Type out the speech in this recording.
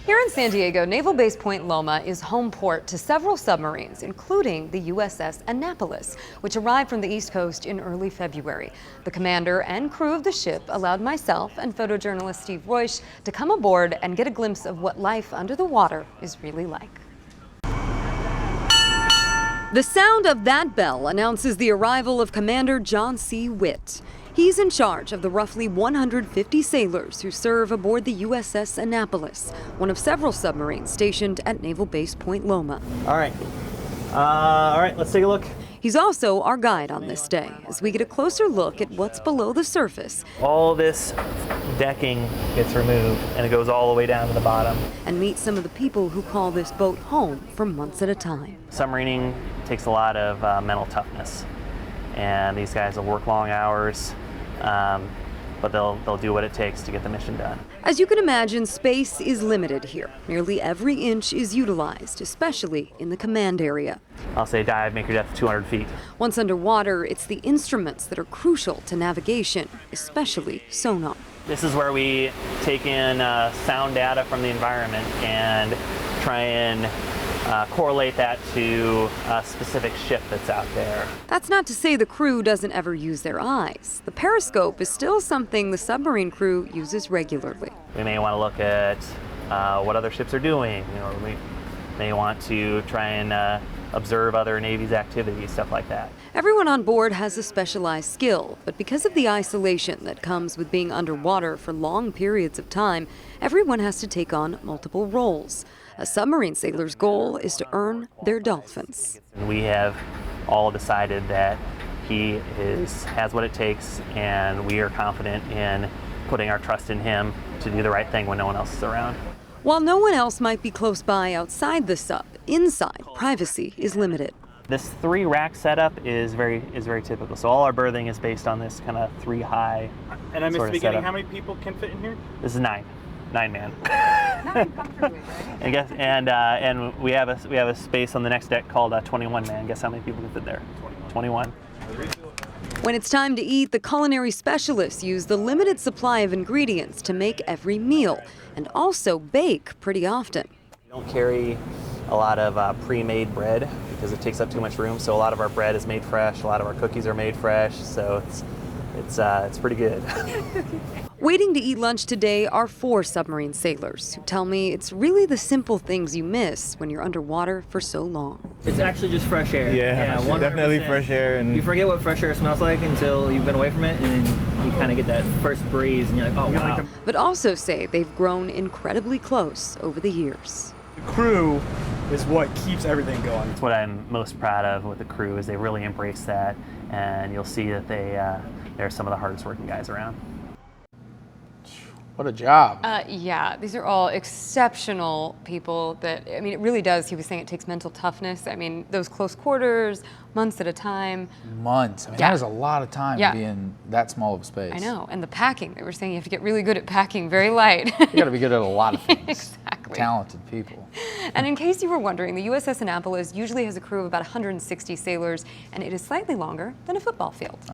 Here in San Diego, Naval Base Point Loma is home port to several submarines, including the USS Annapolis, which arrived from the East Coast in early February. The commander and crew of the ship allowed myself and photojournalist Steve Roysh to come aboard and get a glimpse of what life under the water is really like. The sound of that bell announces the arrival of Commander John C. Witt. He's in charge of the roughly 150 sailors who serve aboard the USS Annapolis, one of several submarines stationed at Naval Base Point Loma. All right, let's take a look. He's also our guide on this day, as we get a closer look at what's below the surface. All this decking gets removed, and it goes all the way down to the bottom. And meet some of the people who call this boat home for months at a time. Submarining takes a lot of mental toughness, and these guys will work long hours. But they'll do what it takes to get the mission done. As you can imagine, space is limited here. Nearly every inch is utilized, especially in the command area. I'll say dive, make your depth 200 feet. Once underwater, it's the instruments that are crucial to navigation, especially sonar. This is where we take in sound data from the environment and try and correlate that to a specific ship that's out there. That's not to say the crew doesn't ever use their eyes. The periscope is still something the submarine crew uses regularly. We may want to look at what other ships are doing, or we may want to try and observe other Navy's activities, stuff like that. Everyone on board has a specialized skill, but because of the isolation that comes with being underwater for long periods of time, everyone has to take on multiple roles. A submarine sailor's goal is to earn their dolphins. We have all decided that he has what it takes, and we are confident in putting our trust in him to do the right thing when no one else is around. While no one else might be close by outside the sub, inside, privacy is limited. This 3-rack setup is very typical. So all our berthing is based on this kind of 3-high. And I missed the beginning. How many people can fit in here? This is 9 man. And we have a space on the next deck called 21 man. Guess how many people can fit there? 21. When it's time to eat, the culinary specialists use the limited supply of ingredients to make every meal, and also bake pretty often. We don't carry a lot of pre-made bread because it takes up too much room. So a lot of our bread is made fresh. A lot of our cookies are made fresh. So it's pretty good. Waiting to eat lunch today are 4 submarine sailors who tell me it's really the simple things you miss when you're underwater for so long. It's actually just fresh air. Yeah, definitely fresh air. And you forget what fresh air smells like until you've been away from it, and then you kind of get that first breeze, and you're like, oh, wow. But also say they've grown incredibly close over the years. the crew is what keeps everything going. It's what I'm most proud of with the crew is they really embrace that, and you'll see that they're some of the hardest working guys around. What a job. Yeah, these are all exceptional people that, I mean, it really does. He was saying it takes mental toughness. I mean, those close quarters, months at a time. Months. I mean, Yeah. that is a lot of time to be in that small of a space. I know. And the packing, they were saying you have to get really good at packing, very light. You got to be good at a lot of things. Exactly. Talented people. And in case you were wondering, the USS Annapolis usually has a crew of about 160 sailors, and it is slightly longer than a football field.